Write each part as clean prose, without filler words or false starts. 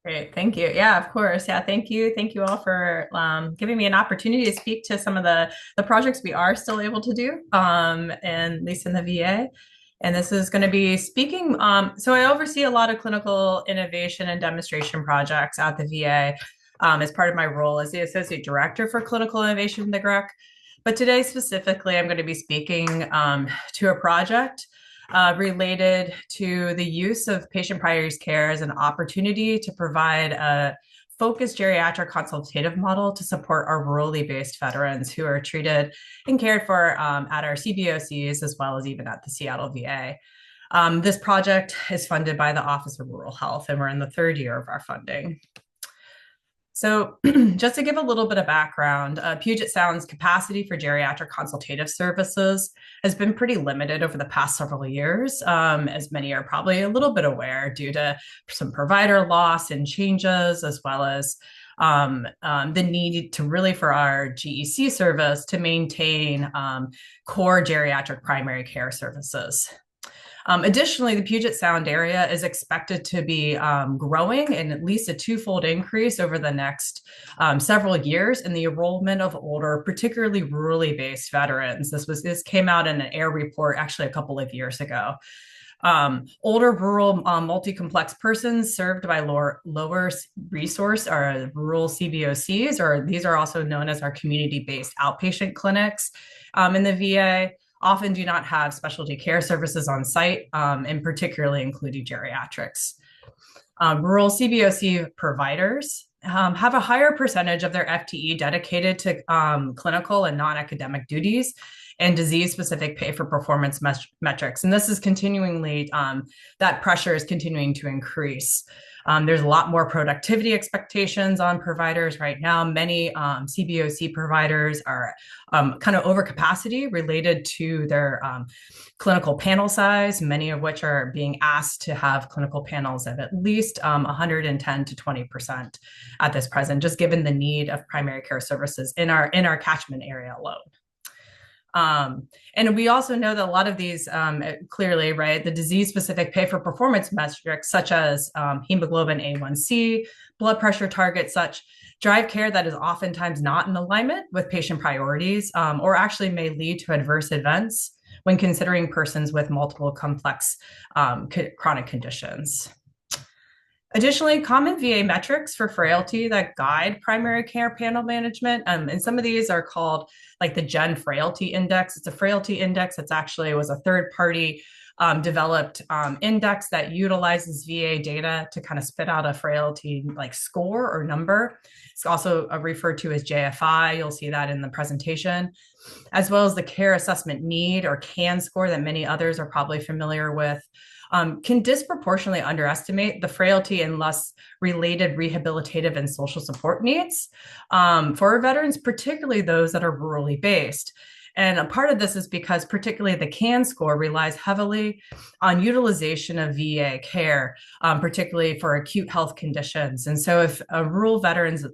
Great. Thank you. Yeah, of course. Yeah, thank you. Thank you all for giving me an opportunity to speak to some of the projects we are still able to do, and at least in the VA. And this is going to be speaking. So I oversee a lot of clinical innovation and demonstration projects at the VA as part of my role as the Associate Director for Clinical Innovation in the GREC. But today specifically, I'm going to be speaking to a project related to the use of patient priorities care as an opportunity to provide a focused geriatric consultative model to support our rurally based veterans who are treated and cared for at our CBOCs as well as even at the Seattle VA. This project is funded by the Office of Rural Health, and we're in the third year of our funding. So just to give a little bit of background, Puget Sound's capacity for geriatric consultative services has been pretty limited over the past several years, as many are probably a little bit aware due to some provider loss and changes, as well as the need to really for our GEC service to maintain core geriatric primary care services. Additionally, the Puget Sound area is expected to be growing in at least a twofold increase over the next several years in the enrollment of older, particularly rurally based veterans. This came out in an AIR report actually a couple of years ago. Older rural multi-complex persons served by lower resource or rural CBOCs, or these are also known as our community-based outpatient clinics in the VA, often do not have specialty care services on site, and particularly including geriatrics. Rural CBOC providers have a higher percentage of their FTE dedicated to clinical and non-academic duties and disease-specific pay-for-performance metrics. And this is continually, that pressure is continuing to increase. There's a lot more productivity expectations on providers right now. Many CBOC providers are kind of over capacity related to their clinical panel size, many of which are being asked to have clinical panels of at least 110 to 20% at this present, just given the need of primary care services in our catchment area alone. And we also know that a lot of these clearly, right, the disease-specific pay-for-performance metrics, such as hemoglobin A1C, blood pressure targets, such drive care that is oftentimes not in alignment with patient priorities, or actually may lead to adverse events when considering persons with multiple complex chronic conditions. Additionally, common VA metrics for frailty that guide primary care panel management, and some of these are called like the Gen Frailty Index. It's a frailty index. It's actually was a third-party developed index that utilizes VA data to kind of spit out a frailty like score or number. It's also referred to as JFI. You'll see that in the presentation, as well as the Care Assessment Need or CAN score that many others are probably familiar with. Can disproportionately underestimate the frailty and less related rehabilitative and social support needs for veterans, particularly those that are rurally based. And a part of this is because particularly the CAN score relies heavily on utilization of VA care, particularly for acute health conditions. And so if rural veterans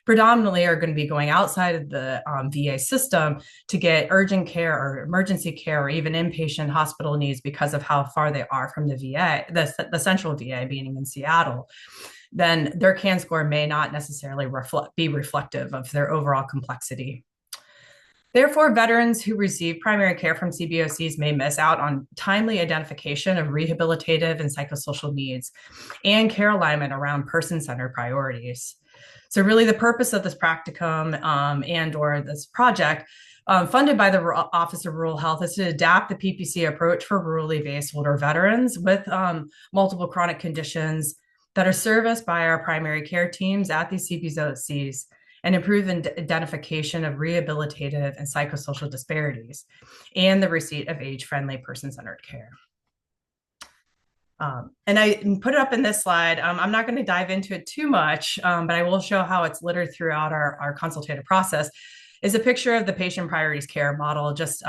predominantly are going to be going outside of the VA system to get urgent care or emergency care or even inpatient hospital needs because of how far they are from the VA, the central VA being in Seattle, then their CAN score may not necessarily be reflective of their overall complexity. Therefore, veterans who receive primary care from CBOCs may miss out on timely identification of rehabilitative and psychosocial needs and care alignment around person-centered priorities. So really the purpose of this practicum and or this project funded by the Office of Rural Health is to adapt the PPC approach for rurally based older veterans with multiple chronic conditions that are serviced by our primary care teams at these CBOCs and improve identification of rehabilitative and psychosocial disparities and the receipt of age-friendly person-centered care. And I put it up in this slide. I'm not going to dive into it too much, but I will show how it's littered throughout our consultative process. Is a picture of the patient priorities care model, just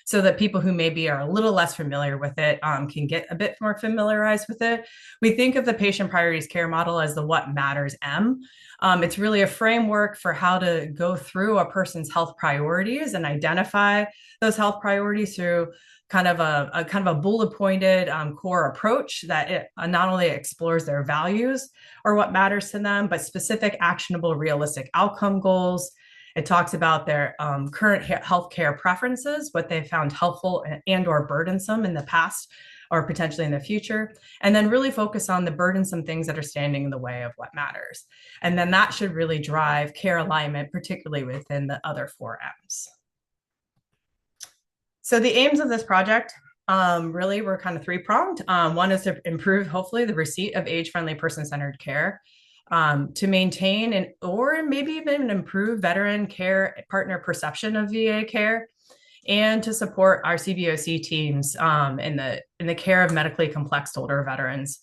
so that people who maybe are a little less familiar with it can get a bit more familiarized with it. We think of the patient priorities care model as the what matters M. It's really a framework for how to go through a person's health priorities and identify those health priorities through kind of a bullet pointed core approach that it not only explores their values or what matters to them, but specific, actionable, realistic outcome goals. It talks about their current healthcare preferences, what they found helpful and or burdensome in the past or potentially in the future, and then really focus on the burdensome things that are standing in the way of what matters. And then that should really drive care alignment, particularly within the other 4 M's. So the aims of this project really were kind of three-pronged. One is to improve, hopefully, the receipt of age-friendly, person-centered care, to maintain or maybe even improve veteran care partner perception of VA care, and to support our CVOC teams in the care of medically complex older veterans.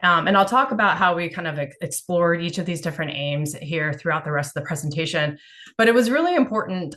And I'll talk about how we kind of explored each of these different aims here throughout the rest of the presentation. But it was really important,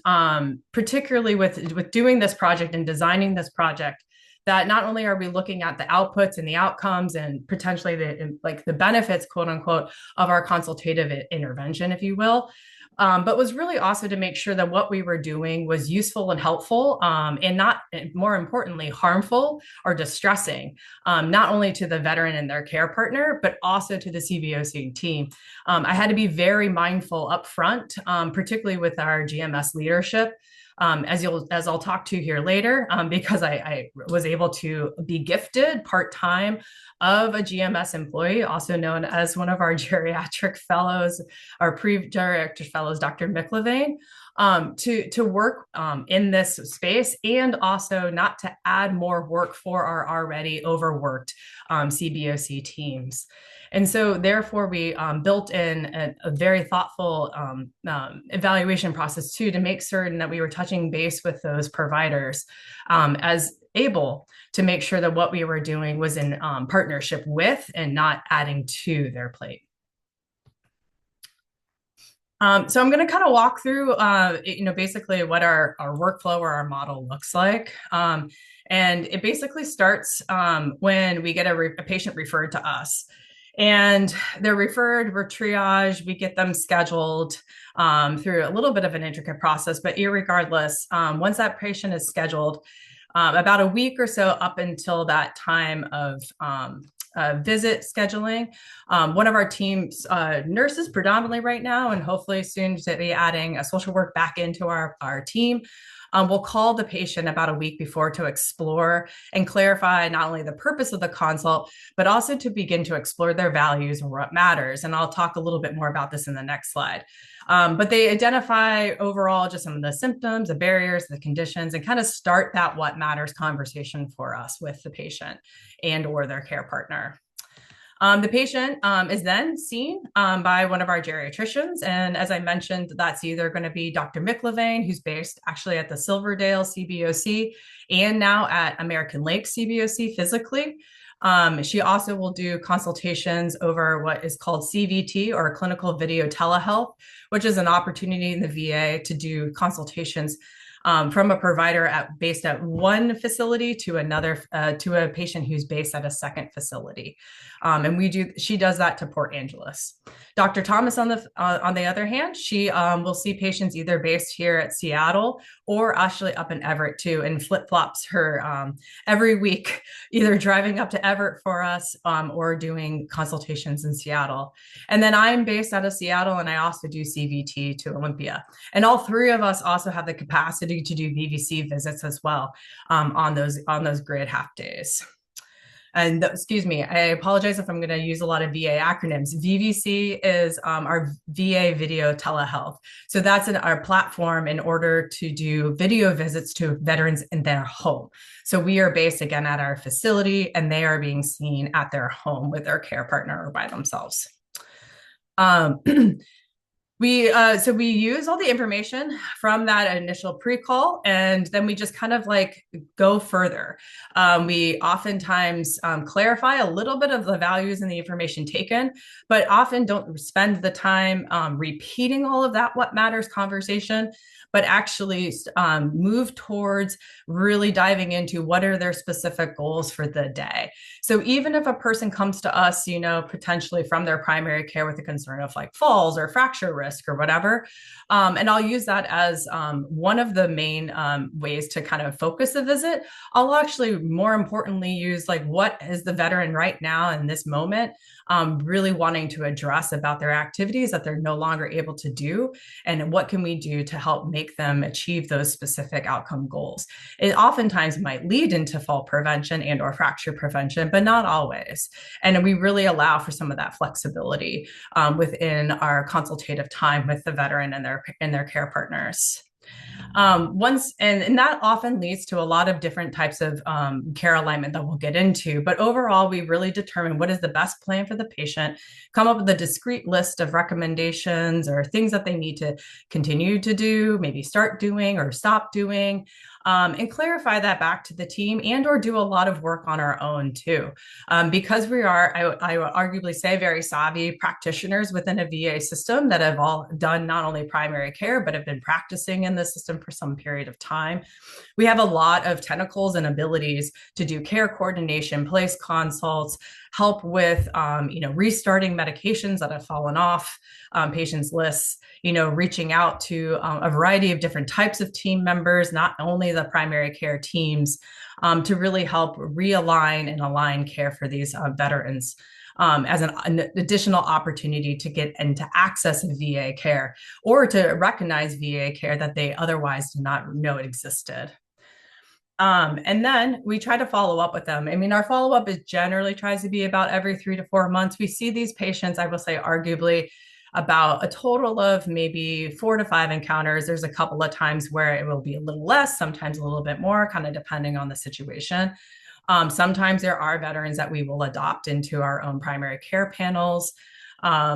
particularly with doing this project and designing this project, that not only are we looking at the outputs and the outcomes and potentially the benefits, quote unquote, of our consultative intervention, if you will, but was really also to make sure that what we were doing was useful and helpful, and not, more importantly, harmful or distressing, not only to the veteran and their care partner, but also to the CVOC team. I had to be very mindful up front, particularly with our GMS leadership, as I'll talk to here later, because I was able to be gifted part-time of a GMS employee, also known as one of our geriatric fellows, our pre-geriatric fellows, Dr. McLevain, to work in this space, and also not to add more work for our already overworked CBOC teams. And so therefore we built in a very thoughtful evaluation process too, to make certain that we were touching base with those providers as able to make sure that what we were doing was in partnership with and not adding to their plate. So I'm going to kind of walk through, basically what our workflow or our model looks like. And it basically starts when we get a patient referred to us. And they're referred, we're triage, we get them scheduled through a little bit of an intricate process, but irregardless, once that patient is scheduled, about a week or so up until that time of visit scheduling, one of our team's nurses predominantly right now, and hopefully soon to be adding a social work back into our team, we'll call the patient about a week before to explore and clarify not only the purpose of the consult, but also to begin to explore their values and what matters. And I'll talk a little bit more about this in the next slide. But they identify overall just some of the symptoms, the barriers, the conditions, and kind of start that what matters conversation for us with the patient and or their care partner. The patient is then seen by one of our geriatricians. And as I mentioned, that's either going to be Dr. McLevain, who's based actually at the Silverdale CBOC and now at American Lake CBOC physically. She also will do consultations over what is called CVT, or clinical video telehealth, which is an opportunity in the VA to do consultations from a provider based at one facility to another, to a patient who's based at a second facility. And she does that to Port Angeles. Dr. Thomas, on the other hand, she will see patients either based here at Seattle or actually up in Everett too, and flip-flops her every week, either driving up to Everett for us or doing consultations in Seattle. And then I'm based out of Seattle, and I also do CVT to Olympia. And all three of us also have the capacity to do VVC visits as well on those grid half days. And excuse me, I apologize if I'm going to use a lot of VA acronyms. VVC is our VA video telehealth. So that's our platform in order to do video visits to veterans in their home. So we are based again at our facility, and they are being seen at their home with their care partner or by themselves. So we use all the information from that initial pre-call, and then we just kind of like go further. We oftentimes clarify a little bit of the values and the information taken, but often don't spend the time repeating all of that what matters conversation, but actually move towards really diving into what are their specific goals for the day. So even if a person comes to us, potentially from their primary care with a concern of like falls or fracture risk, risk or whatever. And I'll use that as one of the main ways to kind of focus the visit. I'll actually more importantly use like, what is the veteran right now in this moment really wanting to address about their activities that they're no longer able to do, and what can we do to help make them achieve those specific outcome goals. It oftentimes might lead into fall prevention and or fracture prevention, but not always. And we really allow for some of that flexibility within our consultative time with the veteran and their care partners. And that often leads to a lot of different types of care alignment that we'll get into. But overall, we really determine what is the best plan for the patient, come up with a discrete list of recommendations or things that they need to continue to do, maybe start doing or stop doing. And clarify that back to the team, and or do a lot of work on our own too. Because we are, I would arguably say, very savvy practitioners within a VA system that have all done not only primary care, but have been practicing in the system for some period of time. We have a lot of tentacles and abilities to do care coordination, place consults, help with, restarting medications that have fallen off patients' lists, reaching out to a variety of different types of team members, not only the primary care teams, to really help realign and align care for these veterans as an additional opportunity to get into access of VA care, or to recognize VA care that they otherwise did not know existed. And then we try to follow up with them. I mean, our follow-up is generally tries to be about every 3 to 4 months. We see these patients, I will say, arguably about a total of maybe 4 to 5 encounters. There's a couple of times where it will be a little less, sometimes a little bit more, kind of depending on the situation. Sometimes there are veterans that we will adopt into our own primary care panels,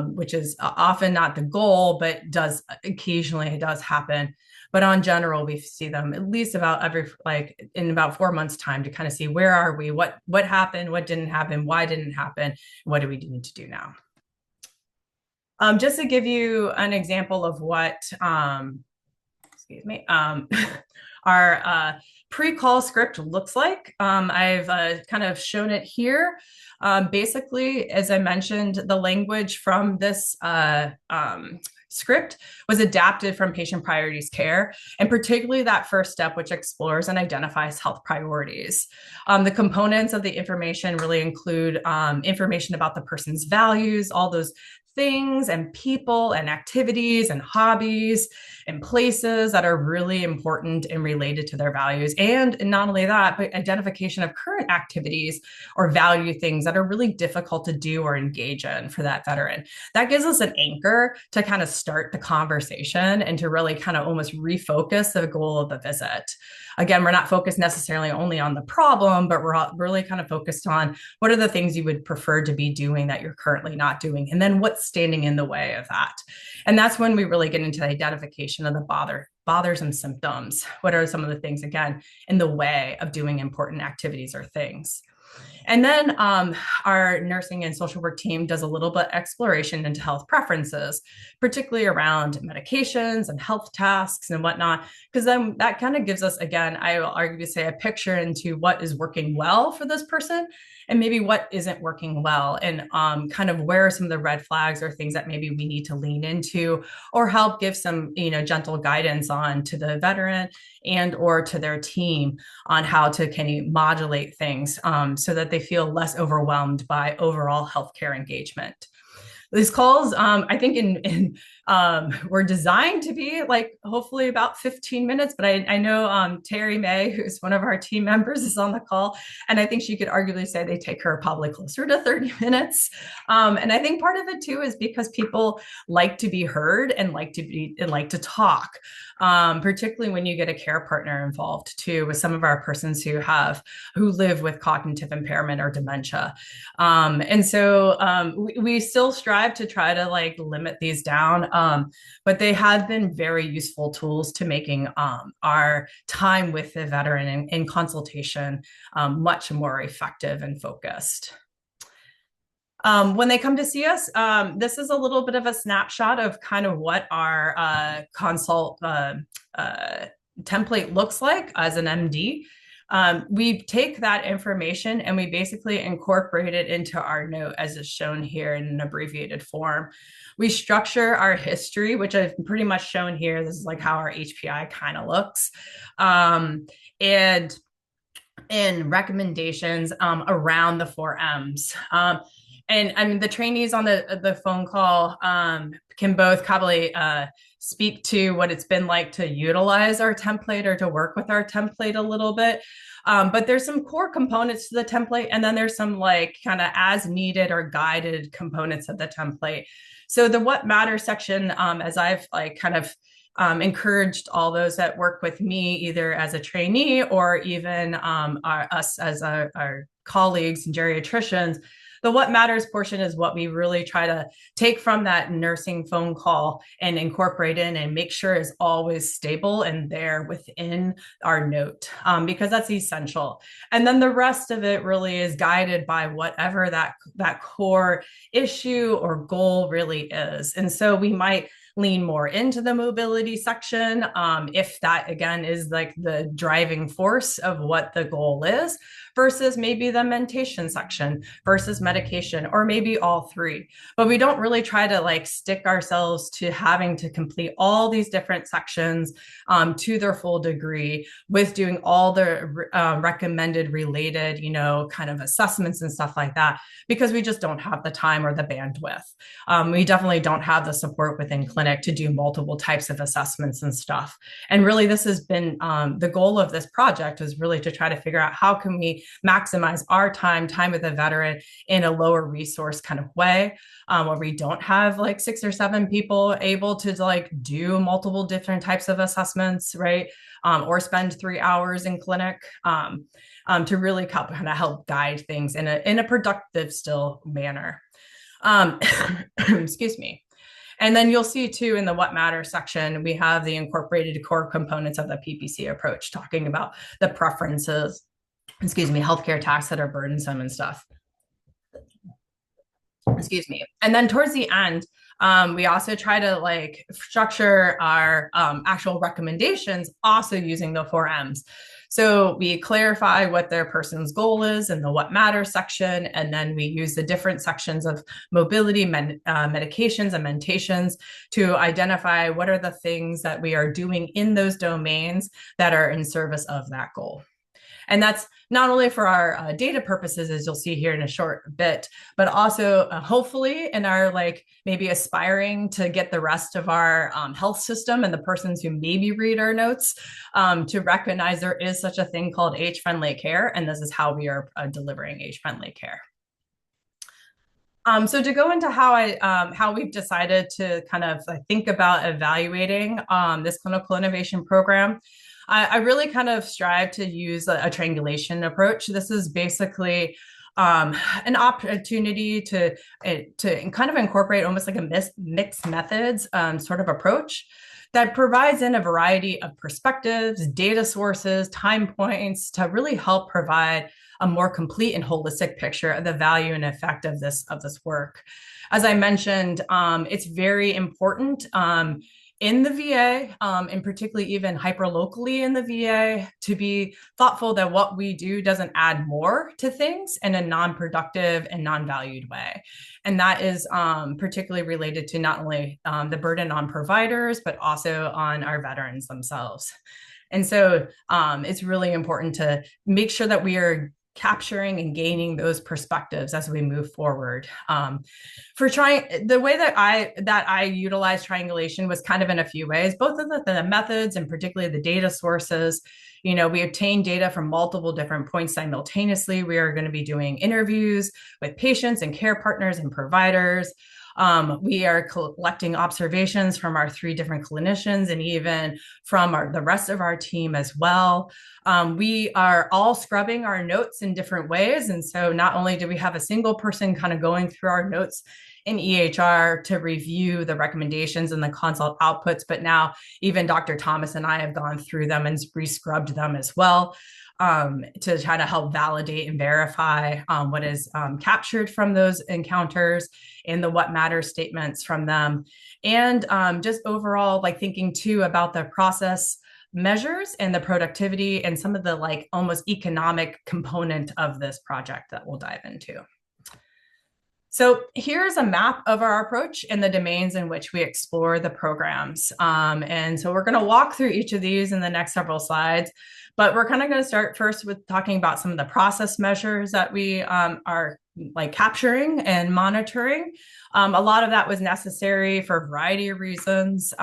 which is often not the goal, but does occasionally, it does happen. But on general, we see them at least about in about 4 months' time to kind of see where are we, what happened, what didn't happen, why didn't happen, what do we need to do now. Just to give you an example of what, our pre-call script looks like. I've kind of shown it here. Basically, as I mentioned, the language from this script was adapted from patient priorities care, and particularly that first step, which explores and identifies health priorities. The components of the information really include information about the person's values, all those things and people and activities and hobbies and places that are really important and related to their values. And not only that, but identification of current activities or value things that are really difficult to do or engage in for that veteran. That gives us an anchor to kind of start the conversation and to really kind of almost refocus the goal of the visit. Again, we're not focused necessarily only on the problem, but we're really kind of focused on what are the things you would prefer to be doing that you're currently not doing, and then what's standing in the way of that. And that's when we really get into the identification of the bothersome symptoms. What are some of the things, again, in the way of doing important activities or things? And then our nursing and social work team does a little bit exploration into health preferences, particularly around medications and health tasks and whatnot, because then that kind of gives us, again, I will argue to say, a picture into what is working well for this person and maybe what isn't working well, and kind of where are some of the red flags or things that maybe we need to lean into or help give some, gentle guidance on to the veteran and or to their team on how to kind of modulate things so that they feel less overwhelmed by overall healthcare engagement. These calls, I think were designed to be hopefully about 15 minutes, but I know Terry May, who's one of our team members, is on the call, and I think she could arguably say they take her probably closer to 30 minutes. And I think part of it too is because people like to be heard and like to talk. Particularly when you get a care partner involved too, with some of our persons who live with cognitive impairment or dementia. And so we still strive to try to limit these down, but they have been very useful tools to making our time with the veteran in consultation much more effective and focused. When they come to see us, this is a little bit of a snapshot of kind of what our consult template looks like as an MD. We take that information and we basically incorporate it into our note as is shown here in an abbreviated form. We structure our history, which I've pretty much shown here. This is like how our HPI kind of looks. And in recommendations around the 4Ms. And I mean, the trainees on the phone call can both probably speak to what it's been like to utilize our template or to work with our template a little bit. But there's some core components to the template, and then there's some like kind of as needed or guided components of the template. So the what matters section, as I've like kind of encouraged all those that work with me, either as a trainee or even us as our colleagues and geriatricians. The what matters portion is what we really try to take from that nursing phone call and incorporate in and make sure is always stable and there within our note, because that's essential. And then the rest of it really is guided by whatever that core issue or goal really is. And so we might lean more into the mobility section if that again is like the driving force of what the goal is, versus maybe the mentation section versus medication, or maybe all three. But we don't really try to like stick ourselves to having to complete all these different sections to their full degree with doing all the recommended related, kind of assessments and stuff like that, because we just don't have the time or the bandwidth. We definitely don't have the support within clinic to do multiple types of assessments and stuff. And really, this has been the goal of this project is really to try to figure out how can we maximize our time with a veteran in a lower resource kind of way, where we don't have like 6 or 7 people able to like do multiple different types of assessments, right? Or spend 3 hours in clinic to really kind of help guide things in a productive still manner. Excuse me. And then you'll see too in the what matters section, we have the incorporated core components of the PPC approach, talking about the preferences, healthcare tasks that are burdensome and stuff. And then towards the end, we also try to like structure our actual recommendations also using the 4Ms. So we clarify what their person's goal is in the what matters section, and then we use the different sections of mobility, medications, and mentations to identify what are the things that we are doing in those domains that are in service of that goal. And that's not only for our data purposes, as you'll see here in a short bit, but also hopefully in our like maybe aspiring to get the rest of our health system and the persons who maybe read our notes to recognize there is such a thing called age-friendly care, and this is how we are delivering age-friendly care. So to go into how we've decided to kind of think about evaluating this clinical innovation program, I really kind of strive to use a triangulation approach. This is basically an opportunity to kind of incorporate almost like a mixed methods sort of approach that provides in a variety of perspectives, data sources, time points to really help provide a more complete and holistic picture of the value and effect of this work. As I mentioned, it's very important in the VA, and particularly even hyperlocally in the VA, to be thoughtful that what we do doesn't add more to things in a non-productive and non-valued way. And that is particularly related to not only the burden on providers, but also on our veterans themselves. And so it's really important to make sure that we are capturing and gaining those perspectives as we move forward. For trying, the way that I utilize triangulation was kind of in a few ways, both of the methods and particularly the data sources. We obtain data from multiple different points simultaneously. We are going to be doing interviews with patients and care partners and providers. We are collecting observations from our 3 different clinicians and even from the rest of our team as well. We are all scrubbing our notes in different ways. And so not only do we have a single person kind of going through our notes in EHR to review the recommendations and the consult outputs, but now even Dr. Thomas and I have gone through them and re-scrubbed them as well. To try to help validate and verify what is captured from those encounters and the what matters statements from them. And just overall, like thinking too about the process, measures and the productivity and some of the like almost economic component of this project that we'll dive into. So here's a map of our approach and the domains in which we explore the programs. And so we're going to walk through each of these in the next several slides, but we're kind of going to start first with talking about some of the process measures that we are like capturing and monitoring. A lot of that was necessary for a variety of reasons.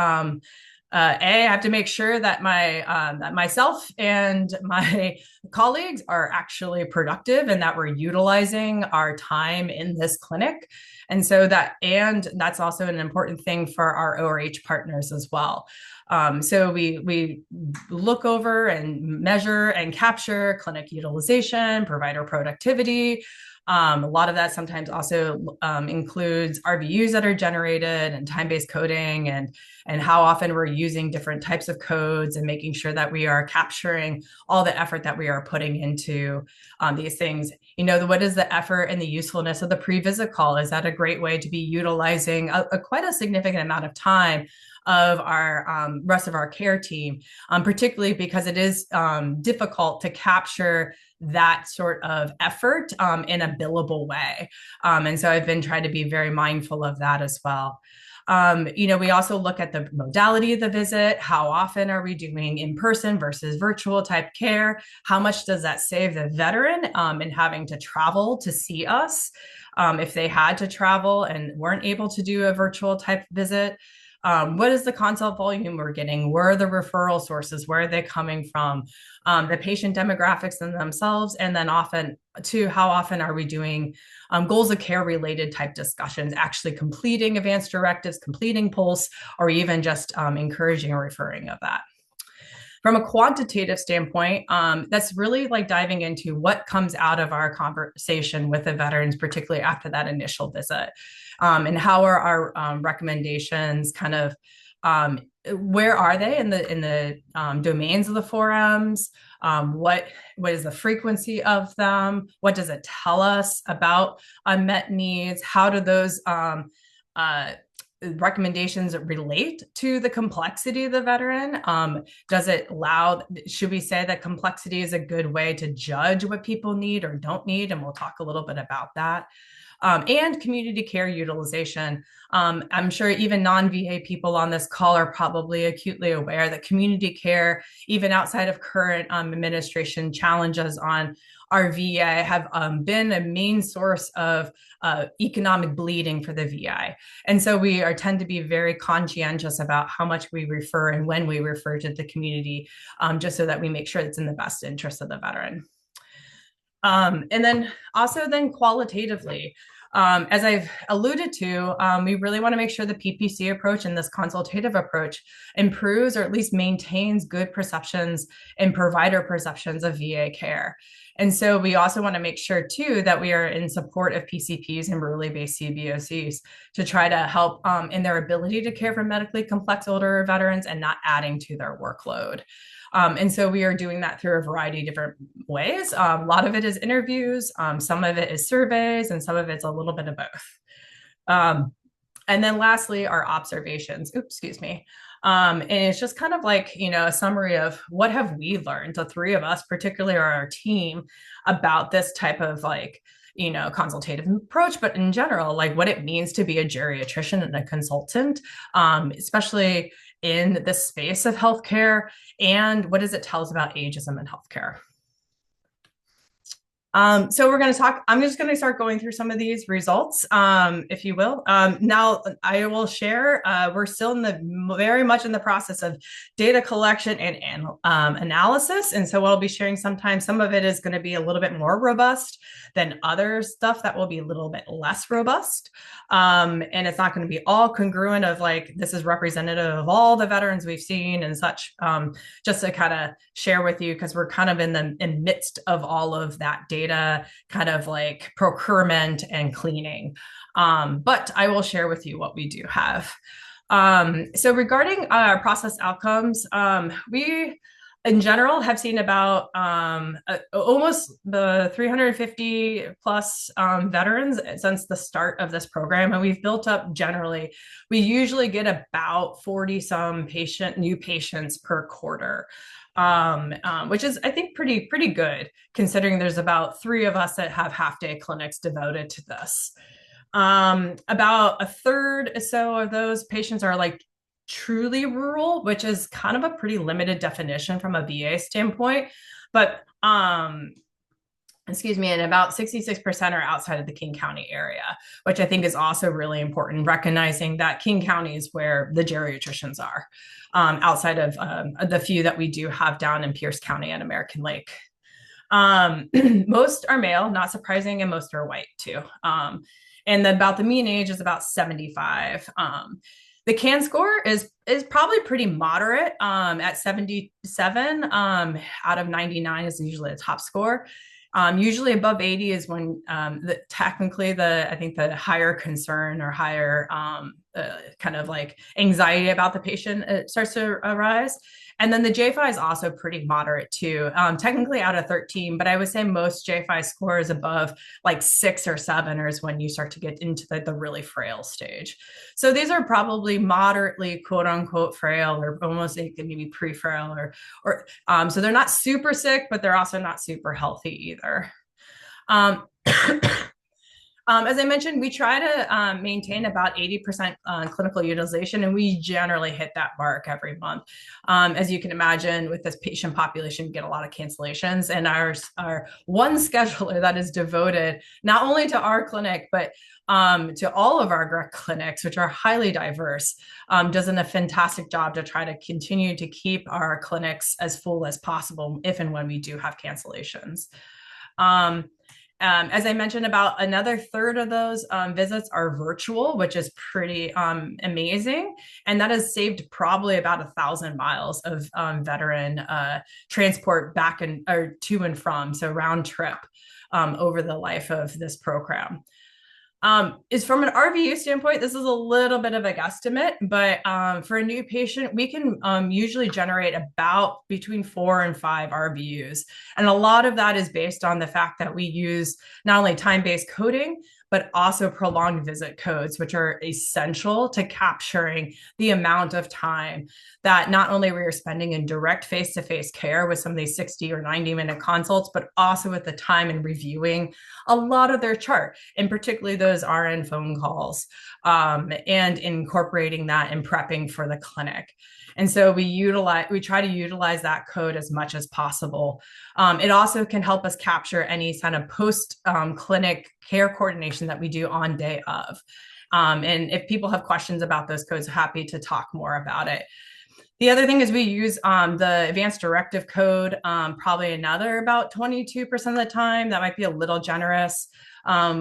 I have to make sure that that myself and my colleagues are actually productive and that we're utilizing our time in this clinic. And that's also an important thing for our ORH partners as well. So we look over and measure and capture clinic utilization, provider productivity. A lot of that sometimes also includes RVUs that are generated and time-based coding and how often we're using different types of codes and making sure that we are capturing all the effort that we are putting into these things. What is the effort and the usefulness of the pre-visit call? Is that a great way to be utilizing quite a significant amount of time of our rest of our care team, particularly because it is difficult to capture that sort of effort in a billable way. And so I've been trying to be very mindful of that as well. We also look at the modality of the visit. How often are we doing in-person versus virtual type care? How much does that save the veteran in having to travel to see us if they had to travel and weren't able to do a virtual type visit? What is the consult volume we're getting? Where are the referral sources? Where are they coming from? The patient demographics in themselves, and then how often are we doing goals of care related type discussions, actually completing advanced directives, completing pulse, or even just encouraging or referring of that. From a quantitative standpoint, that's really like diving into what comes out of our conversation with the veterans, particularly after that initial visit, and how are our recommendations kind of where are they in the domains of the forums? What is the frequency of them? What does it tell us about unmet needs? How do those recommendations relate to the complexity of the veteran? Should we say that complexity is a good way to judge what people need or don't need? And we'll talk a little bit about that. And community care utilization. I'm sure even non-VA people on this call are probably acutely aware that community care, even outside of current administration challenges on our VA, have been a main source of economic bleeding for the VA. And so we tend to be very conscientious about how much we refer and when we refer to the community, just so that we make sure it's in the best interest of the veteran. And then qualitatively, as I've alluded to, we really want to make sure the PPC approach and this consultative approach improves or at least maintains good perceptions and provider perceptions of VA care. And so we also want to make sure too that we are in support of PCPs and rurally based CBOCs to try to help in their ability to care for medically complex older veterans and not adding to their workload. And so we are doing that through a variety of different ways. A lot of it is interviews, some of it is surveys, and some of it's a little bit of both. And then lastly, our observations. Oops, excuse me. And it's just kind of like, a summary of what have we learned, the three of us, particularly our team, about this type of consultative approach, but in general, like what it means to be a geriatrician and a consultant, especially in the space of healthcare, and what does it tell us about ageism in healthcare? So I'm just going to start going through some of these results, if you will. Now I will share, we're still very much in the process of data collection and analysis. And so what I'll be sharing sometimes, some of it is going to be a little bit more robust than other stuff that will be a little bit less robust. And it's not going to be all congruent of like, this is representative of all the veterans we've seen and such, just to kind of share with you, because we're kind of in the midst of all of that data, kind of like procurement and cleaning. But I will share with you what we do have. So regarding process outcomes, we in general have seen about almost the 350 plus veterans since the start of this program, and we've built up generally. We usually get about 40 some new patients per quarter, which is, I think, pretty good considering there's about three of us that have half day clinics devoted to this. About a third or so of those patients are like truly rural, which is kind of a pretty limited definition from a VA standpoint. But excuse me, and about 66% are outside of the King County area, which I think is also really important, recognizing that King County is where the geriatricians are, outside of the few that we do have down in Pierce County and American Lake. Most are male, not surprising, and most are white too. And about the mean age is about 75. The CAN score is probably pretty moderate, at 77 out of 99 is usually a top score. Usually above 80 is when technically I think the higher concern or higher kind of like anxiety about the patient starts to arise. And then the JFI is also pretty moderate too, technically out of 13, but I would say most JFI scores above like 6 or 7 is when you start to get into the really frail stage. So these are probably moderately quote unquote frail, or almost maybe pre-frail, or so they're not super sick, but they're also not super healthy either. As I mentioned, we try to maintain about 80% clinical utilization, and we generally hit that mark every month. As you can imagine, with this patient population, we get a lot of cancellations, and our one scheduler that is devoted not only to our clinic, but to all of our clinics, which are highly diverse, does a fantastic job to try to continue to keep our clinics as full as possible if and when we do have cancellations. As I mentioned, about another third of those visits are virtual, which is pretty amazing. And that has saved probably about 1,000 miles of veteran transport back or to and from, so round trip, over the life of this program. Is from an RVU standpoint, this is a little bit of a guesstimate, but for a new patient, we can usually generate about between 4 and 5 RVUs. And a lot of that is based on the fact that we use not only time-based coding, but also prolonged visit codes, which are essential to capturing the amount of time that not only we are spending in direct face-to-face care with some of these 60 or 90-minute consults, but also with the time in reviewing a lot of their chart, and particularly those RN phone calls, and incorporating that and prepping for the clinic. And so we try to utilize that code as much as possible. It also can help us capture any kind of post clinic care coordination that we do on day of. And if people have questions about those codes, happy to talk more about it. The other thing is we use the advanced directive code, probably another about 22% of the time. That might be a little generous.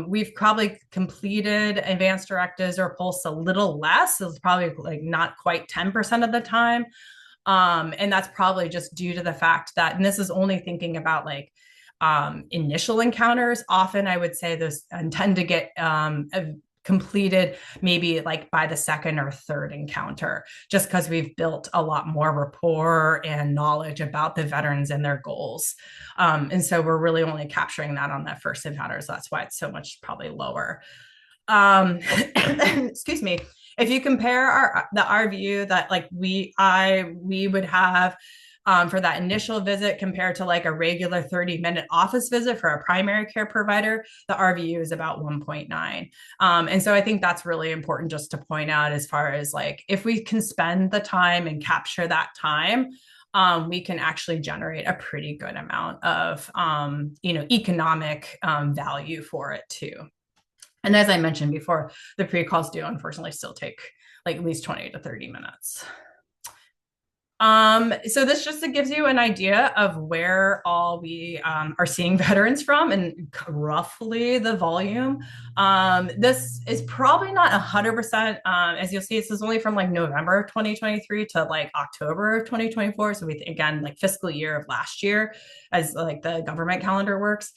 We've probably completed advanced directives or pulse a little less. It's probably like not quite 10% of the time. And that's probably just due to the fact that, and this is only thinking about like initial encounters. Often I would say those tend to get completed maybe like by the second or third encounter, just because we've built a lot more rapport and knowledge about the veterans and their goals. And so we're really only capturing that on that first encounter. So that's why it's so much probably lower. Excuse me. If you compare the RVU that like we would have for that initial visit compared to like a regular 30-minute office visit for a primary care provider, the RVU is about 1.9. And so I think that's really important just to point out, as far as like, if we can spend the time and capture that time, we can actually generate a pretty good amount of, economic value for it too. And as I mentioned before, the pre-calls do unfortunately still take like at least 20 to 30 minutes. So this just gives you an idea of where all we are seeing veterans from and roughly the volume. This is probably not 100%. As you'll see, this is only from like November of 2023 to like October of 2024. So again, like fiscal year of last year, as like the government calendar works.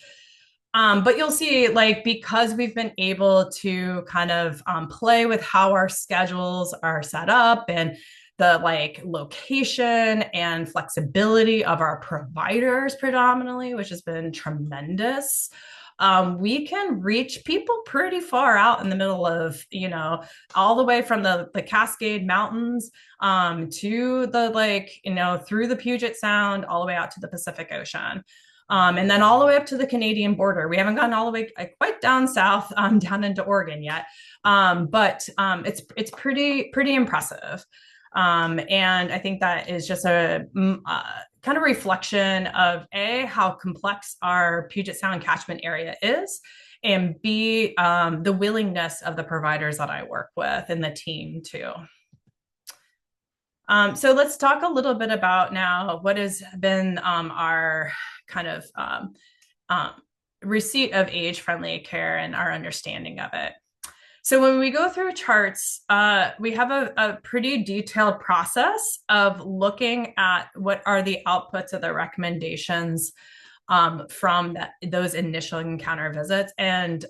But you'll see, like, because we've been able to kind of play with how our schedules are set up and the like location and flexibility of our providers predominantly, which has been tremendous. We can reach people pretty far out in the middle of, all the way from the Cascade Mountains to the like, through the Puget Sound, all the way out to the Pacific Ocean. And then all the way up to the Canadian border. We haven't gotten all the way quite down south, down into Oregon yet, but it's pretty impressive. And I think that is just a kind of reflection of how complex our Puget Sound catchment area is, and B, the willingness of the providers that I work with and the team too. So let's talk a little bit about now what has been our kind of receipt of age-friendly care and our understanding of it. So when we go through charts, we have a pretty detailed process of looking at what are the outputs of the recommendations from those initial encounter visits. And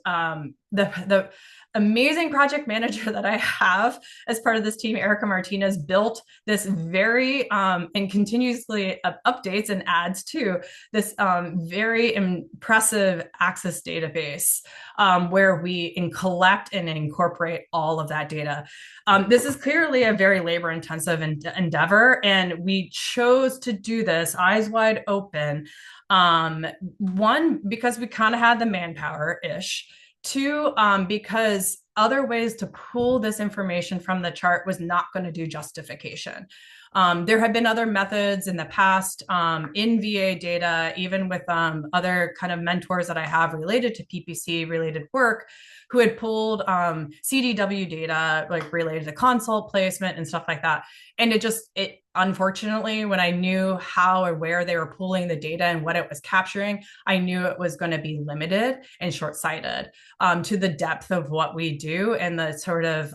the amazing project manager that I have as part of this team, Erica Martinez, built this very and continuously updates and adds to this very impressive access database where we collect and incorporate all of that data. This is clearly a very labor intensive endeavor, and we chose to do this eyes wide open. One, because we kind of had the manpower ish. Two, because other ways to pull this information from the chart was not going to do justification. There have been other methods in the past in VA data, even with other kind of mentors that I have related to PPC related work, who had pulled CDW data like related to consult placement and stuff like that. And it unfortunately, when I knew how or where they were pulling the data and what it was capturing, I knew it was going to be limited and short-sighted to the depth of what we do and the sort of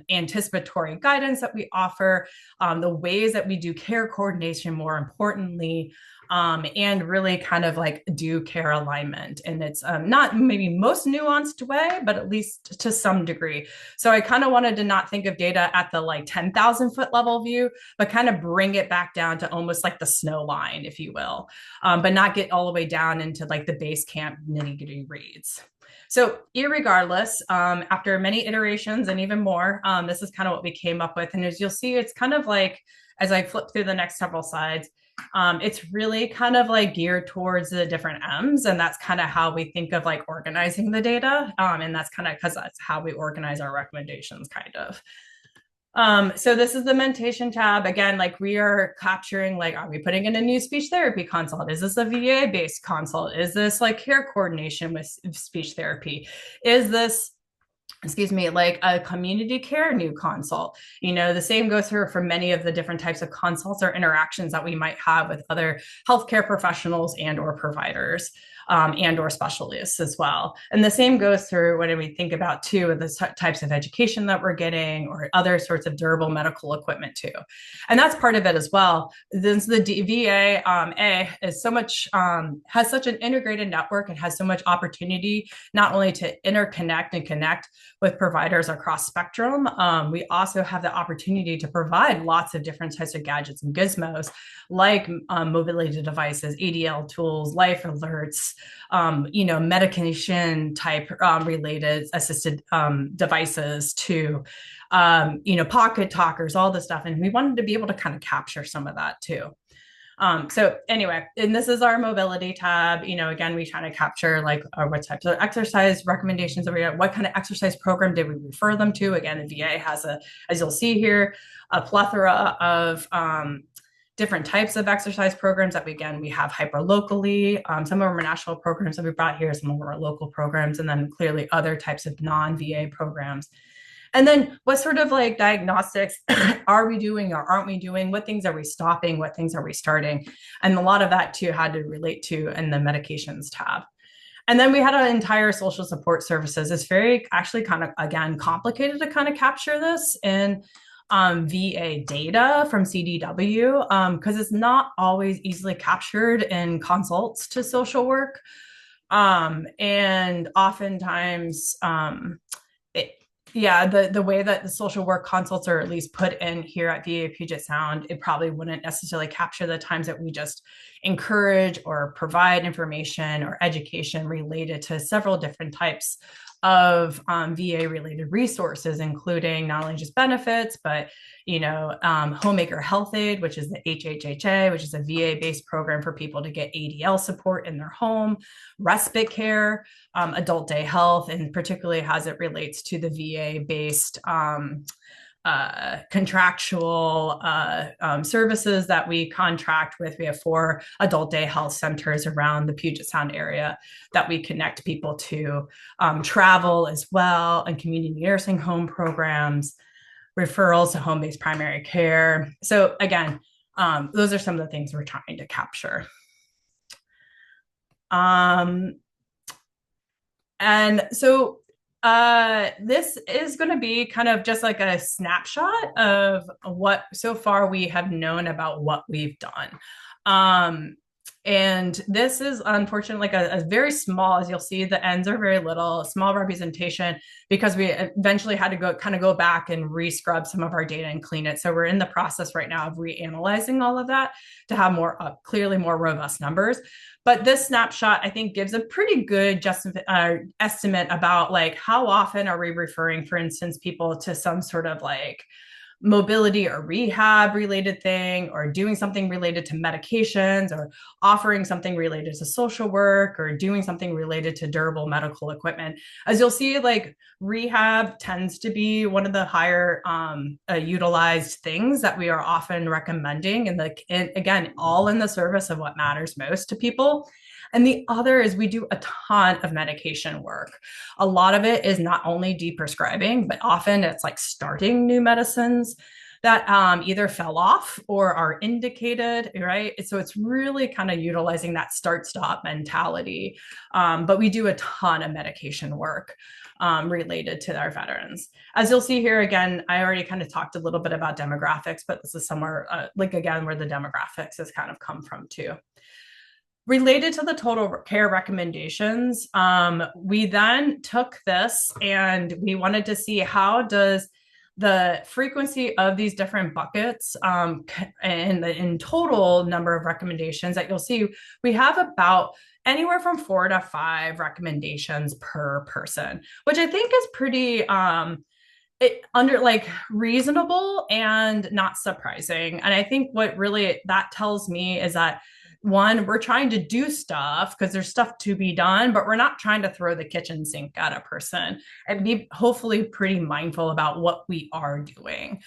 anticipatory guidance that we offer, the ways that we do care coordination, more importantly, and really kind of like do care alignment. And it's not maybe most nuanced way, but at least to some degree. So I kind of wanted to not think of data at the like 10,000 foot level view, but kind of bring it back down to almost like the snow line, if you will, but not get all the way down into like the base camp nitty gritty reads. So irregardless, after many iterations and even more, this is kind of what we came up with. And as you'll see, it's kind of like, as I flip through the next several slides, it's really kind of like geared towards the different M's. And that's kind of how we think of like organizing the data. And that's kind of because that's how we organize our recommendations kind of. So this is the mentation tab. Again, like we are capturing, like, are we putting in a new speech therapy consult? Is this a VA-based consult? Is this like care coordination with speech therapy? Is this, excuse me, like a community care new consult? The same goes for many of the different types of consults or interactions that we might have with other healthcare professionals and or providers. And or specialists as well. And the same goes through when we think about too the types of education that we're getting or other sorts of durable medical equipment too. And that's part of it as well. This, the VA is so much, has such an integrated network and has so much opportunity not only to interconnect and connect with providers across spectrum, we also have the opportunity to provide lots of different types of gadgets and gizmos like mobility devices, ADL tools, life alerts, medication type related assisted devices to, pocket talkers, all this stuff. And we wanted to be able to kind of capture some of that too. So anyway, and this is our mobility tab. Again, we try to capture like what types of exercise recommendations are we at, what kind of exercise program did we refer them to? Again, the VA has as you'll see here, a plethora of different types of exercise programs that we have hyper locally. Some of them are national programs that we brought here, some of them are local programs, and then clearly other types of non-VA programs. And then what sort of like diagnostics are we doing or aren't we doing? What things are we stopping? What things are we starting? And a lot of that too had to relate to in the medications tab. And then we had an entire social support services. It's very actually kind of, again, complicated to kind of capture this in VA data from CDW because it's not always easily captured in consults to social work. And oftentimes Yeah, the way that the social work consults are at least put in here at VA Puget Sound, it probably wouldn't necessarily capture the times that we just encourage or provide information or education related to several different types of VA related resources, including not only just benefits, but homemaker health aid, which is the HHHA, which is a VA based program for people to get ADL support in their home, respite care, adult day health, and particularly as it relates to the VA based contractual services that we contract with. We have 4 adult day health centers around the Puget Sound area that we connect people to, travel as well, and community nursing home programs, referrals to home based primary care. So, again, those are some of the things we're trying to capture. And so this is going to be kind of just like a snapshot of what so far we have known about what we've done. And this is unfortunately like a very small, as you'll see, the ends are very little, small representation, because we eventually had to go back and re-scrub some of our data and clean it. So we're in the process right now of reanalyzing all of that to have more clearly more robust numbers. But this snapshot, I think, gives a pretty good estimate about like how often are we referring, for instance, people to some sort of like mobility or rehab related thing, or doing something related to medications, or offering something related to social work, or doing something related to durable medical equipment. As you'll see, like rehab tends to be one of the higher utilized things that we are often recommending, and again, all in the service of what matters most to people. And the other is we do a ton of medication work. A lot of it is not only deprescribing, but often it's like starting new medicines that either fell off or are indicated, right? So it's really kind of utilizing that start-stop mentality. But we do a ton of medication work related to our veterans. As you'll see here, again, I already kind of talked a little bit about demographics, but this is somewhere again, where the demographics has kind of come from too. Related to the total care recommendations, we then took this and we wanted to see how does the frequency of these different buckets and the in total number of recommendations that you'll see, we have about anywhere from 4 to 5 recommendations per person, which I think is pretty under like reasonable and not surprising. And I think what really that tells me is that, one, we're trying to do stuff because there's stuff to be done, but we're not trying to throw the kitchen sink at a person, and be hopefully pretty mindful about what we are doing.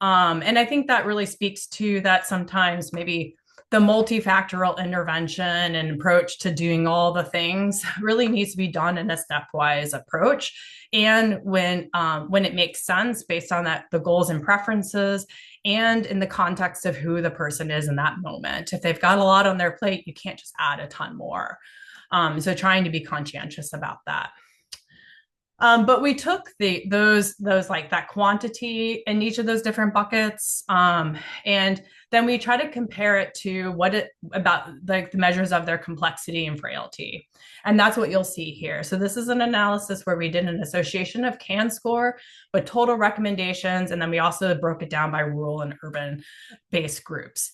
And I think that really speaks to that sometimes maybe the multifactorial intervention and approach to doing all the things really needs to be done in a stepwise approach. And when it makes sense based on that, the goals and preferences, and in the context of who the person is in that moment. If they've got a lot on their plate, you can't just add a ton more. So trying to be conscientious about that. But we took those like that quantity in each of those different buckets, and then we try to compare it to about like the measures of their complexity and frailty, and that's what you'll see here. So this is an analysis where we did an association of CAN score, but total recommendations, and then we also broke it down by rural and urban based groups.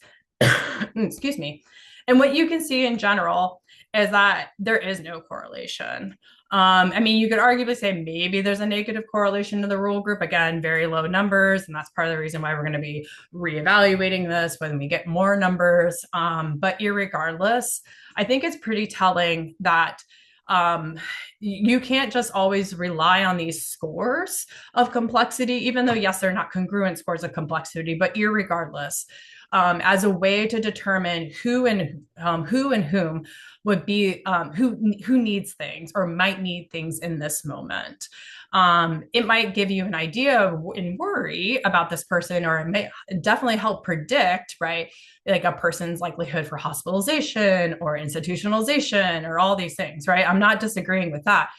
Excuse me. And what you can see in general is that there is no correlation. I mean, you could arguably say maybe there's a negative correlation to the rural group. Again, very low numbers, and that's part of the reason why we're going to be reevaluating this when we get more numbers. But irregardless, I think it's pretty telling that you can't just always rely on these scores of complexity, even though, yes, they're not congruent scores of complexity, but irregardless, as a way to determine who and whom would be who needs things or might need things in this moment. It might give you an idea and worry about this person, or it may definitely help predict, right, like a person's likelihood for hospitalization or institutionalization or all these things, right? I'm not disagreeing with that,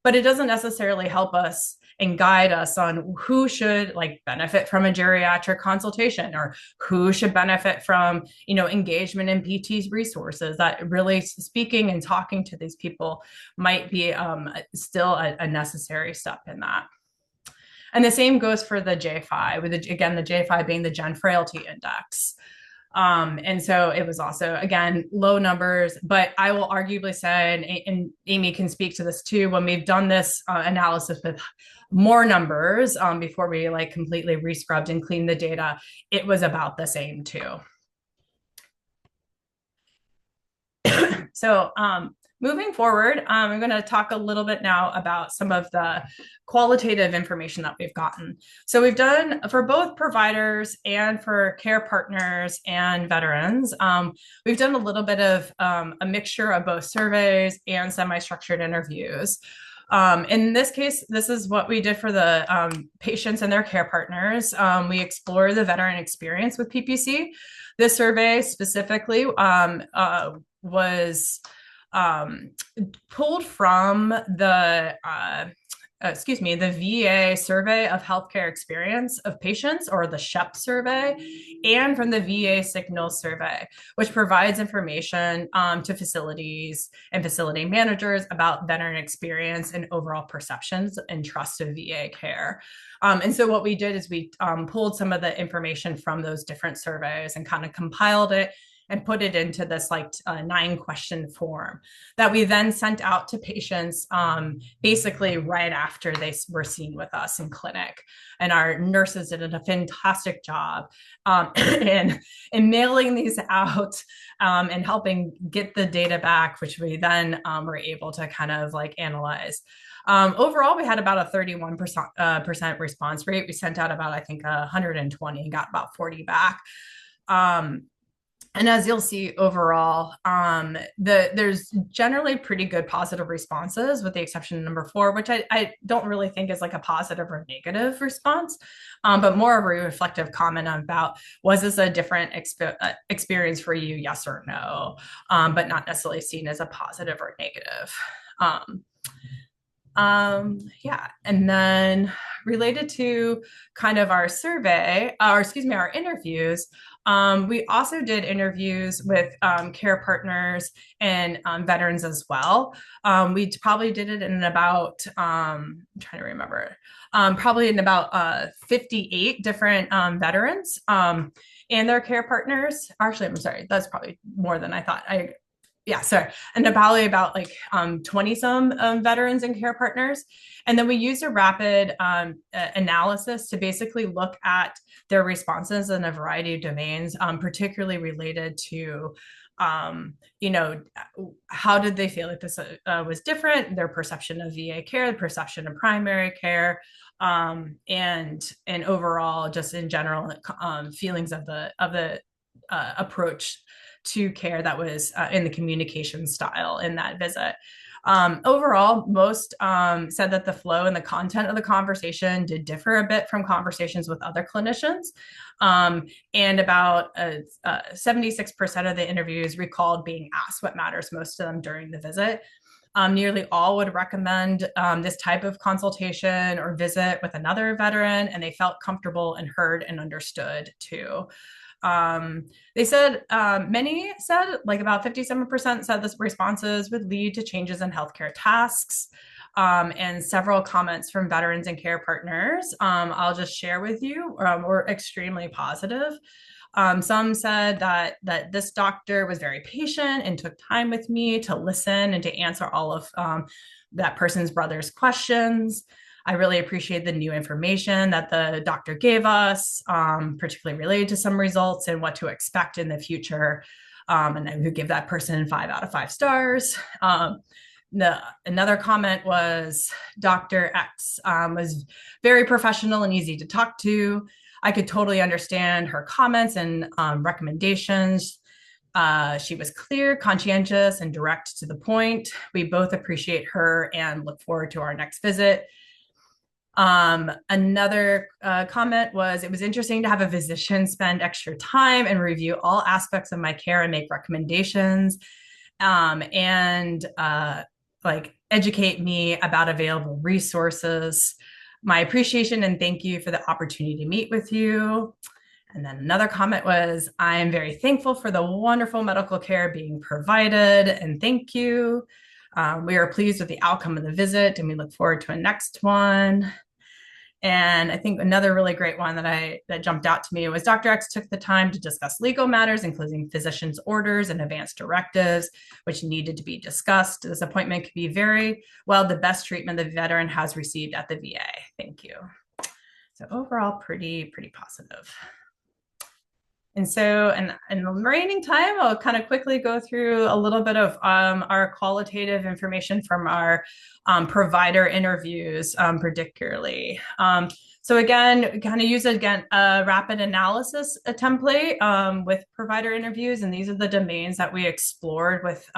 but it doesn't necessarily help us and guide us on who should like benefit from a geriatric consultation, or who should benefit from, engagement in PT's resources. That really speaking and talking to these people might be still a necessary step in that. And the same goes for the J5, with again, the J5 being the Gen Frailty Index. And so it was also, again, low numbers, but I will arguably say, and Amy can speak to this too, when we've done this analysis with more numbers before we like completely rescrubbed and cleaned the data, it was about the same too. So moving forward, I'm going to talk a little bit now about some of the qualitative information that we've gotten. So we've done for both providers and for care partners and veterans, we've done a little bit of a mixture of both surveys and semi-structured interviews. In this case, this is what we did for the patients and their care partners. We explore the veteran experience with PPC. This survey specifically was pulled from the the VA survey of healthcare experience of patients, or the SHEP survey, and from the VA Signal survey, which provides information to facilities and facility managers about veteran experience and overall perceptions and trust of VA care. And so what we did is we pulled some of the information from those different surveys and kind of compiled it and put it into this like 9-question form that we then sent out to patients basically right after they were seen with us in clinic. And our nurses did a fantastic job in mailing these out and helping get the data back, which we then were able to kind of like analyze. Overall, we had about a 31% response rate. We sent out about, I think, 120 and got about 40 back. And as you'll see overall, there's generally pretty good positive responses, with the exception of number 4, which I don't really think is like a positive or negative response, but more of a reflective comment about, was this a different experience for you, yes or no, but not necessarily seen as a positive or negative. Yeah, and then related to kind of our survey, or our interviews, we also did interviews with care partners and veterans as well. We probably did it in about, I'm trying to remember, probably in about 58 different veterans and their care partners. Actually, I'm sorry, that's probably more than I thought. And probably about like 20 some veterans and care partners. And then we used a rapid analysis to basically look at their responses in a variety of domains, particularly related to, how did they feel like this was different, their perception of VA care, the perception of primary care, and overall, just in general, feelings of the approach to care that was in the communication style in that visit. Overall, most said that the flow and the content of the conversation did differ a bit from conversations with other clinicians. And about 76% of the interviews recalled being asked what matters most to them during the visit. Nearly all would recommend this type of consultation or visit with another veteran, and they felt comfortable and heard and understood too. They said, many said, like about 57% said this responses would lead to changes in healthcare tasks. And several comments from veterans and care partners, I'll just share with you, were extremely positive. Some said that this doctor was very patient and took time with me to listen and to answer all of that person's brother's questions. I really appreciate the new information that the doctor gave us, particularly related to some results and what to expect in the future. And I would give that person 5 out of 5 stars. Another comment was Dr. X was very professional and easy to talk to. I could totally understand her comments and recommendations. She was clear, conscientious, and direct to the point. We both appreciate her and look forward to our next visit. Another comment was, it was interesting to have a physician spend extra time and review all aspects of my care and make recommendations, and like educate me about available resources. My appreciation and thank you for the opportunity to meet with you. And then another comment was, I am very thankful for the wonderful medical care being provided, and thank you. We are pleased with the outcome of the visit, and we look forward to a next one. And I think another really great one that jumped out to me was Dr. X took the time to discuss legal matters, including physician's orders and advance directives, which needed to be discussed. This appointment could be very well the best treatment the veteran has received at the VA. Thank you. So overall, pretty positive. And so, in the remaining time, I'll kind of quickly go through a little bit of our qualitative information from our provider interviews, particularly. So again, kind of use a rapid analysis template with provider interviews, and these are the domains that we explored with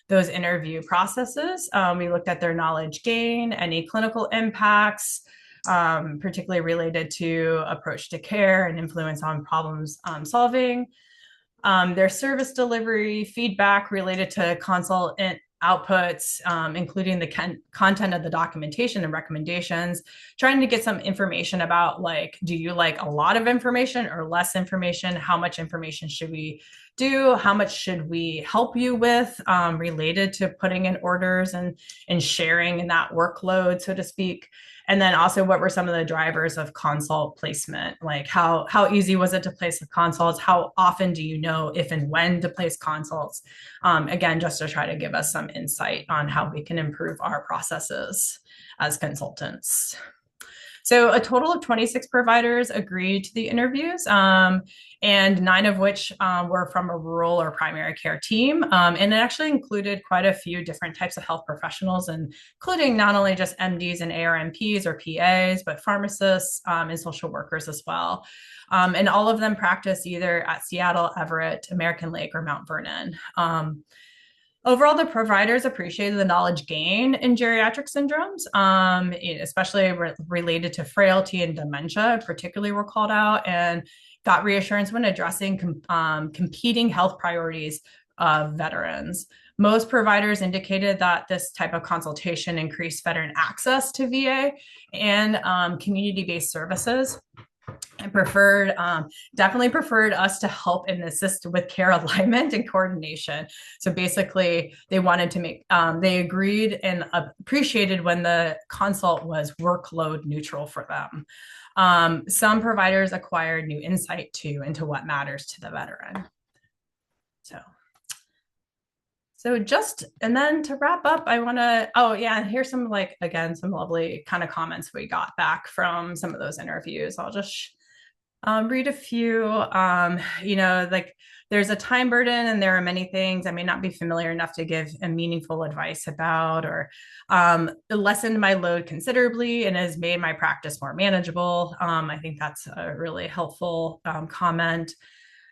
those interview processes. We looked at their knowledge gain, any clinical impacts, particularly related to approach to care and influence on problems solving. Their service delivery, feedback related to consult outputs, including the content of the documentation and recommendations, trying to get some information about, like, do you like a lot of information or less information? How much information should we do? How much should we help you with related to putting in orders and sharing in that workload, so to speak? And then also, what were some of the drivers of consult placement? Like how easy was it to place the consults? How often do you know if and when to place consults? Again, just to try to give us some insight on how we can improve our processes as consultants. So a total of 26 providers agreed to the interviews, and 9 of which were from a rural or primary care team. And it actually included quite a few different types of health professionals, including not only just MDs and ARNPs or PAs, but pharmacists and social workers as well. And all of them practice either at Seattle, Everett, American Lake, or Mount Vernon. Overall, the providers appreciated the knowledge gain in geriatric syndromes, especially related to frailty and dementia, particularly were called out, and got reassurance when addressing competing health priorities of veterans. Most providers indicated that this type of consultation increased veteran access to VA and community-based services, and definitely preferred us to help and assist with care alignment and coordination. So basically, they wanted to they agreed and appreciated when the consult was workload neutral for them. Some providers acquired new insight too into what matters to the veteran. And then to wrap up, I want to, here's some, some lovely kind of comments we got back from some of those interviews. I'll just read a few. There's a time burden and there are many things I may not be familiar enough to give a meaningful advice about, or it lessened my load considerably and has made my practice more manageable. I think that's a really helpful comment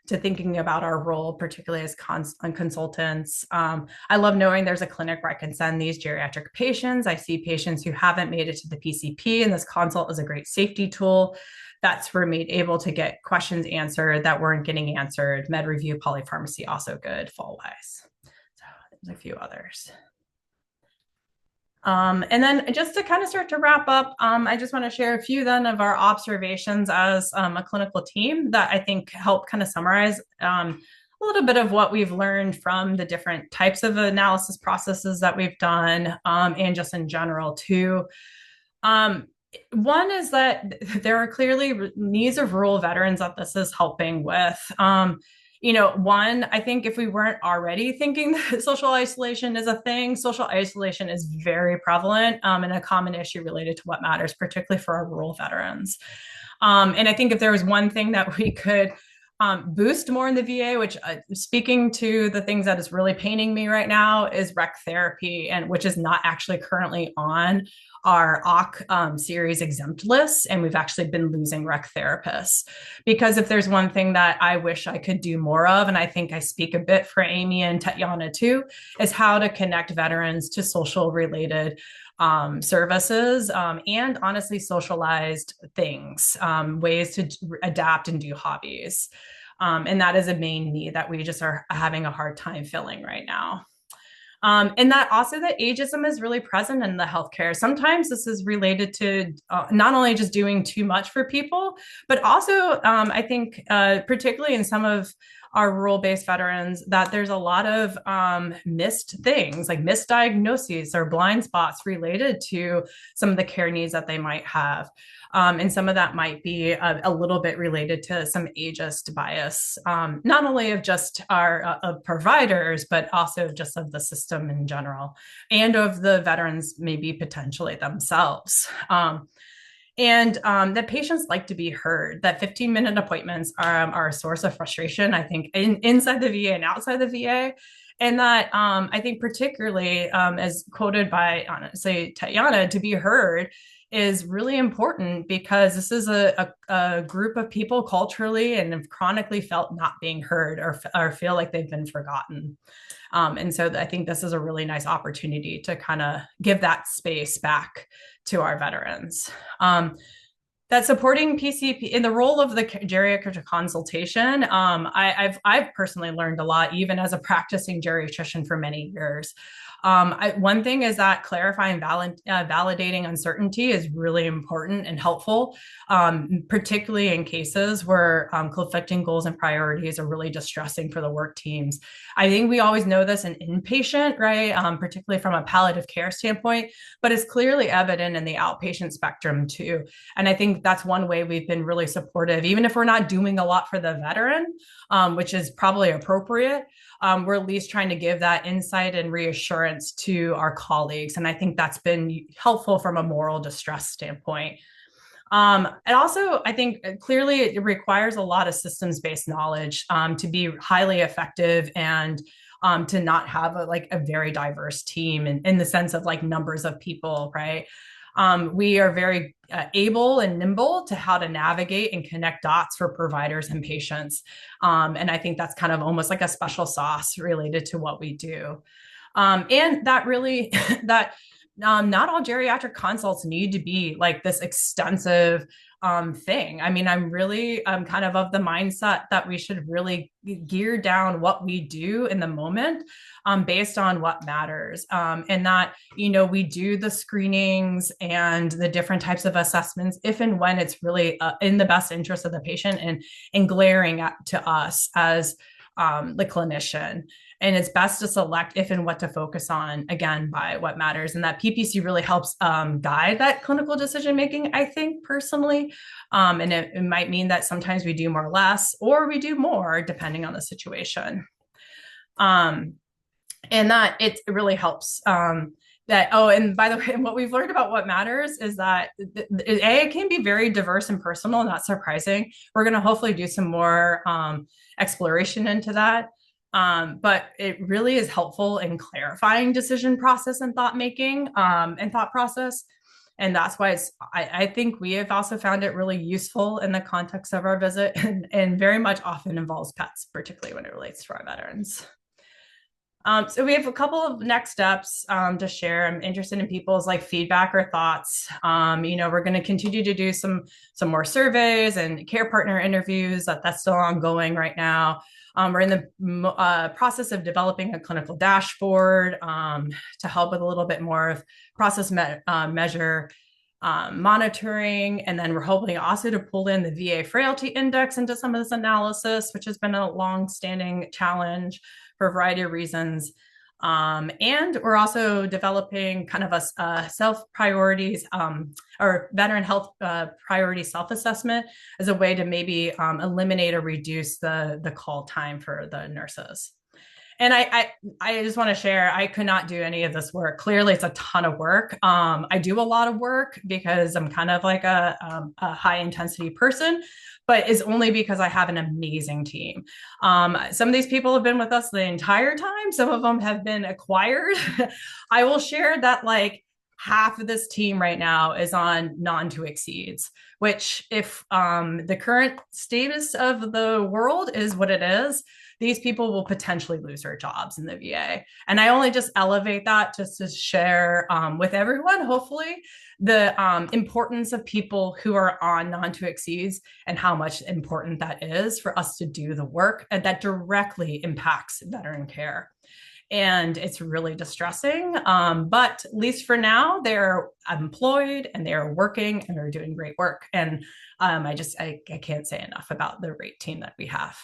to thinking about our role, particularly as consultants. I love knowing there's a clinic where I can send these geriatric patients. I see patients who haven't made it to the PCP, and this consult is a great safety tool that's where made able to get questions answered that weren't getting answered. Med review, polypharmacy, also good, fall-wise. So there's a few others. And then just to kind of start to wrap up, I just want to share a few then of our observations as a clinical team that I think help kind of summarize a little bit of what we've learned from the different types of analysis processes that we've done, and just in general too. One is that there are clearly needs of rural veterans that this is helping with. One, I think if we weren't already thinking that social isolation is a thing, social isolation is very prevalent and a common issue related to what matters, particularly for our rural veterans. And I think if there was one thing that we could boost more in the VA, which speaking to the things that is really paining me right now, is rec therapy, and which is not actually currently on our OC series exempt lists, and we've actually been losing rec therapists. Because if there's one thing that I wish I could do more of, and I think I speak a bit for Amy and Tatyana too, is how to connect veterans to social related services, and honestly socialized things, ways to adapt and do hobbies. And that is a main need that we just are having a hard time filling right now. And that also that ageism is really present in the healthcare. Sometimes this is related to not only just doing too much for people, but also I think particularly in some of our rural-based veterans, that there's a lot of missed things, like misdiagnoses or blind spots related to some of the care needs that they might have. And some of that might be a little bit related to some ageist bias, not only of just our of providers, but also just of the system in general, and of the veterans maybe potentially themselves. And that patients like to be heard, that 15-minute appointments are a source of frustration, I think, inside the VA and outside the VA. And that I think particularly, as quoted by, say, Tatiana, to be heard is really important because this is a group of people culturally and have chronically felt not being heard or feel like they've been forgotten. And so I think this is a really nice opportunity to kind of give that space back to our veterans. That supporting PCP in the role of the geriatric consultation, I've personally learned a lot, even as a practicing geriatrician for many years. One thing is that clarifying, validating uncertainty is really important and helpful, particularly in cases where conflicting goals and priorities are really distressing for the work teams. I think we always know this in inpatient, right? Particularly from a palliative care standpoint, but it's clearly evident in the outpatient spectrum too. And I think that's one way we've been really supportive, even if we're not doing a lot for the veteran, which is probably appropriate. We're at least trying to give that insight and reassurance to our colleagues. And I think that's been helpful from a moral distress standpoint. And also, I think clearly it requires a lot of systems-based knowledge to be highly effective and to not have a very diverse team in the sense of like numbers of people, right? We are very able and nimble to how to navigate and connect dots for providers and patients. And I think that's kind of almost like a special sauce related to what we do. And that really, that not all geriatric consults need to be like this extensive thing. I mean, I'm really kind of the mindset that we should really gear down what we do in the moment based on what matters. And that, we do the screenings and the different types of assessments if and when it's really in the best interest of the patient and glaring to us as the clinician. And it's best to select if and what to focus on, again, by what matters. And that PPC really helps guide that clinical decision-making, I think, personally. And it might mean that sometimes we do more or less, or we do more, depending on the situation. And that it really helps. And by the way, what we've learned about what matters is that it can be very diverse and personal, not surprising. We're going to hopefully do some more exploration into that. But it really is helpful in clarifying decision process and thought making and thought process. And that's why I think we have also found it really useful in the context of our visit and very much often involves pets, particularly when it relates to our veterans. So we have a couple of next steps to share. I'm interested in people's feedback or thoughts. We're going to continue to do some more surveys and care partner interviews. That's still ongoing right now. We're in the process of developing a clinical dashboard to help with a little bit more of process measure monitoring. And then we're hoping also to pull in the VA frailty index into some of this analysis, which has been a long-standing challenge for a variety of reasons. And we're also developing kind of a self-priorities or veteran health priority self-assessment as a way to maybe eliminate or reduce the call time for the nurses. And I just want to share, I could not do any of this work. Clearly, it's a ton of work. I do a lot of work because I'm kind of like a high intensity person, but it's only because I have an amazing team. Some of these people have been with us the entire time. Some of them have been acquired. I will share that half of this team right now is on non-to-exceeds, which if the current status of the world is what it is, these people will potentially lose their jobs in the VA. And I only just elevate that just to share with everyone, hopefully, the importance of people who are on non-to-exceeds and how much important that is for us to do the work and that directly impacts veteran care. And it's really distressing, but at least for now, they're employed and they're working and they're doing great work. And I can't say enough about the great team that we have.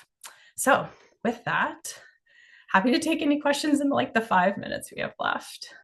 So with that, happy to take any questions in like the 5 minutes we have left.